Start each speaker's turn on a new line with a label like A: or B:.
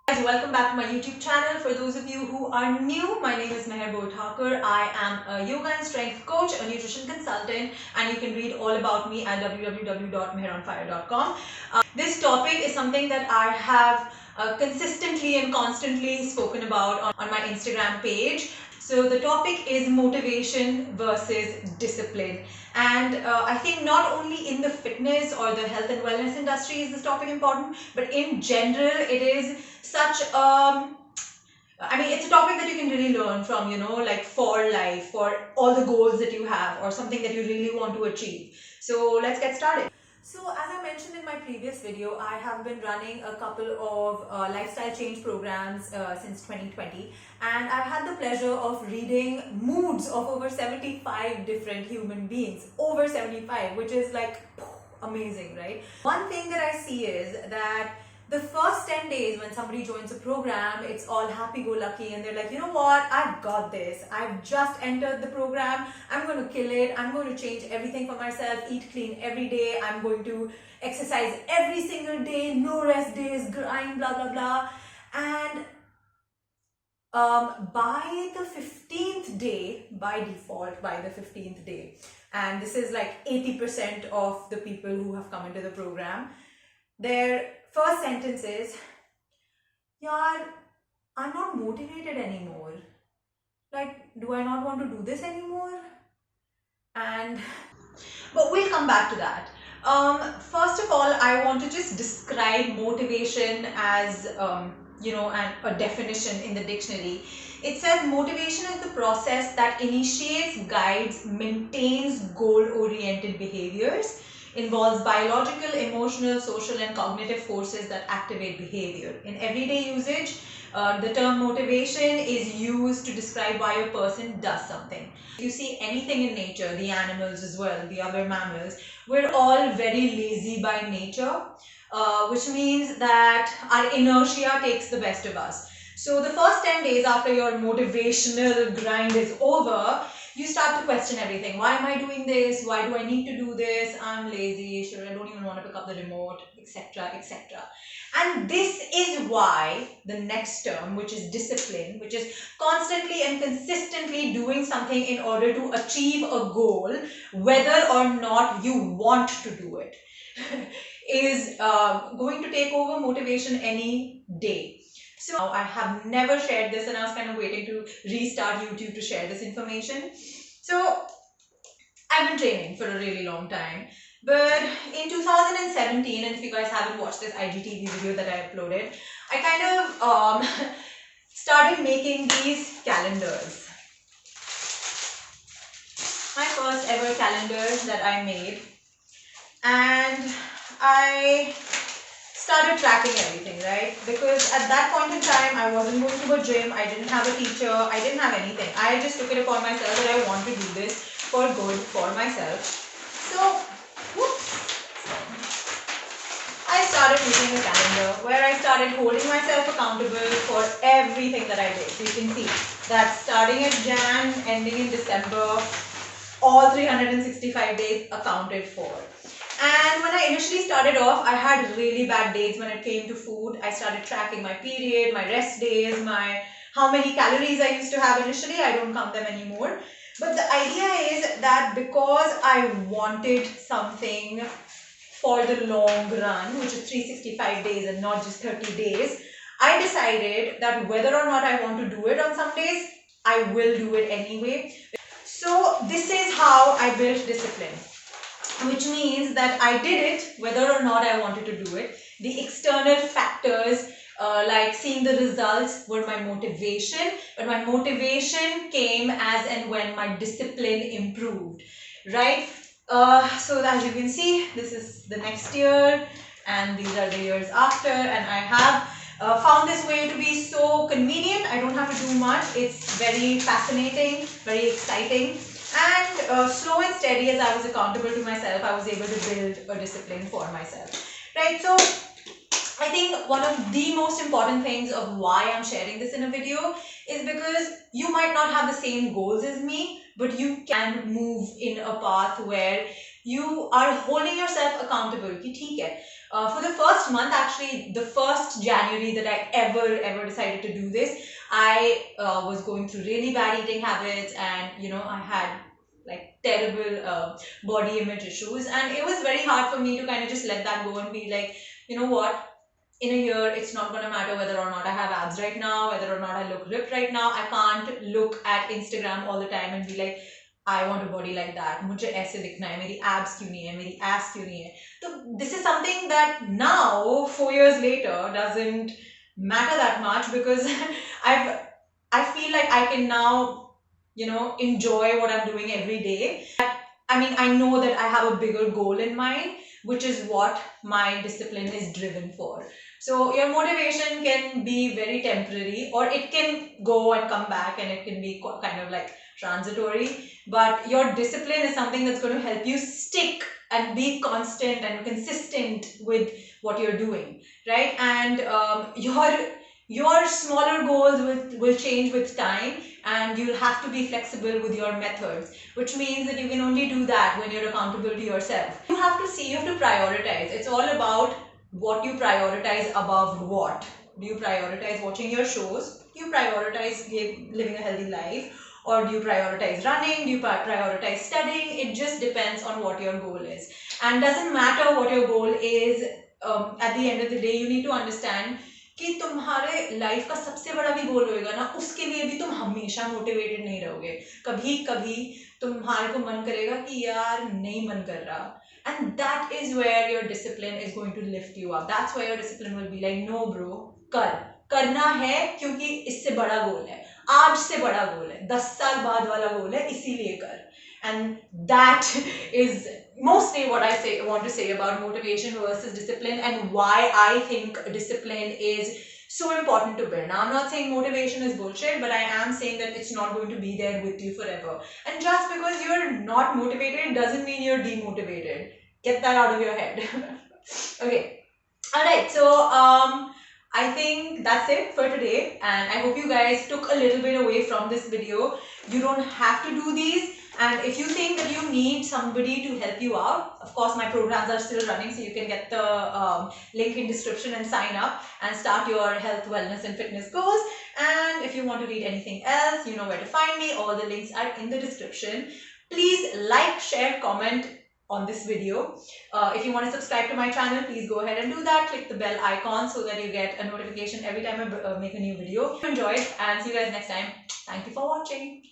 A: Guys, welcome back to my YouTube channel. For those of you who are new, my name is Meher Thakur. I am a yoga and strength coach, a nutrition consultant, and you can read all about me at www.meheronfire.com. This topic is something that I have consistently and constantly spoken about on my Instagram page. So the topic is motivation versus discipline. And I think not only in the fitness or the health and wellness industry is this topic important, but in general, it is such I mean, it's a topic that you can really learn from, like for life, for all the goals that you have, or something that you really want to achieve. So let's get started. So as I mentioned in my previous video, I have been running a couple of lifestyle change programs since 2020, and I've had the pleasure of reading moods of over 75 different human beings, over 75, which is like amazing, right? One thing that I see is that the first 10 days when somebody joins a program, it's all happy-go-lucky and they're like, you know what, I've got this. I've just entered the program. I'm going to kill it. I'm going to change everything for myself, eat clean every day. I'm going to exercise every single day, no rest days, grind, blah, blah, blah. And by the 15th day, by default, by the 15th day, and this is like 80% of the people who have come into the program, their first sentence is, Yaar, I'm not motivated anymore. Like, do I not want to do this anymore? And but we'll come back to that. First of all, I want to just describe motivation as a definition in the dictionary. It says motivation is the process that initiates, guides, maintains goal-oriented behaviors, involves biological, emotional, social, and cognitive forces that activate behavior. In everyday usage, the term motivation is used to describe why a person does something. If you see anything in nature, the animals as well, the other mammals, we're all very lazy by nature, which means that our inertia takes the best of us. So the first 10 days after your motivational grind is over, you start to question everything. Why am I doing this? Why do I need to do this? I'm lazy. Sure, I don't even want to pick up the remote, etc., etc. And this is why the next term, which is discipline, which is constantly and consistently doing something in order to achieve a goal, whether or not you want to do it, is going to take over motivation any day. So I have never shared this, and I was kind of waiting to restart YouTube to share this information. So I've been training for a really long time. But in 2017, and if you guys haven't watched this IGTV video that I uploaded, I kind of started making these calendars. My first ever calendar that I made. And I started tracking everything, right? Because at that point in time, I wasn't going to a gym, I didn't have a teacher, I didn't have anything. I just took it upon myself that I want to do this for good for myself. So, whoops, I started making a calendar where I started holding myself accountable for everything that I did. So you can see that starting at Jan, ending in December, all 365 days accounted for. And when I initially started off, I had really bad days when it came to food. I started tracking my period, my rest days, my how many calories I used to have initially. I don't count them anymore. But the idea is that because I wanted something for the long run, which is 365 days and not just 30 days, I decided that whether or not I want to do it on some days, I will do it anyway. So this is how I built discipline, which means that I did it whether or not I wanted to do it. The external factors like seeing the results were my motivation, but my motivation came as and when my discipline improved, right? So as you can see, this is the next year and these are the years after, and I have found this way to be so convenient. I don't have to do much. It's very fascinating, very exciting. And slow and steady, as I was accountable to myself, I was able to build a discipline for myself. Right? So I think one of the most important things of why I'm sharing this in a video is because you might not have the same goals as me, but you can move in a path where you are holding yourself accountable. कि ठीक है, for the first month, actually the first January that I ever decided to do this, I was going through really bad eating habits, and I had like terrible body image issues, and it was very hard for me to kind of just let that go and be like, you know what, in a year it's not going to matter whether or not I have abs right now, whether or not I look ripped right now. I can't look at Instagram all the time and be like, I want a body like that, मुझे ऐसे दिखना है, मेरी abs क्यों नहीं है, मेरी ass क्यों नहीं है. So this is something that now 4 years later doesn't matter that much, because I feel like I can now enjoy what I'm doing every day. I mean, I know that I have a bigger goal in mind, which is what my discipline is driven for. So your motivation can be very temporary, or it can go and come back, and it can be kind of like transitory. But your discipline is something that's going to help you stick and be constant and consistent with what you're doing, right? And your smaller goals will change with time, and you'll have to be flexible with your methods, which means that you can only do that when you're accountable to yourself. You have to prioritize. It's all about what you prioritize above what. Do you prioritize watching your shows? Do you prioritize living a healthy life? Or do you prioritize running? Do you prioritize studying? It just depends on what your goal is. And doesn't matter what your goal is, at the end of the day, you need to understand कि तुम्हारे life का सबसे बड़ा भी गोल होएगा ना, उसके लिए भी तुम हमेशा मोटिवेटेड नहीं रहोगे. कभी कभी तुम्हारे को मन करेगा कि यार नहीं मन कर रहा, and that is where your discipline is going to lift you up. That's why your discipline will be like, no bro, करना है, क्योंकि इससे बड़ा गोल है, आज से बड़ा गोल है, 10 साल बाद वाला गोल है, इसीलिए कर. And that is mostly what I want to say about motivation versus discipline, and why I think discipline is so important to build. Now, I'm not saying motivation is bullshit, but I am saying that it's not going to be there with you forever. And just because you're not motivated doesn't mean you're demotivated. Get that out of your head. Okay. Alright, so I think that's it for today, and I hope you guys took a little bit away from this video. You don't have to do these. And if you think that you need somebody to help you out, of course my programs are still running, so you can get the link in description and sign up and start your health, wellness and fitness goals. And if you want to read anything else, you know where to find me. All the links are in the description. Please like, share, comment on this video. If you want to subscribe to my channel, please go ahead and do that. Click the bell icon so that you get a notification every time I make a new video. Enjoy it, and see you guys next time. Thank you for watching.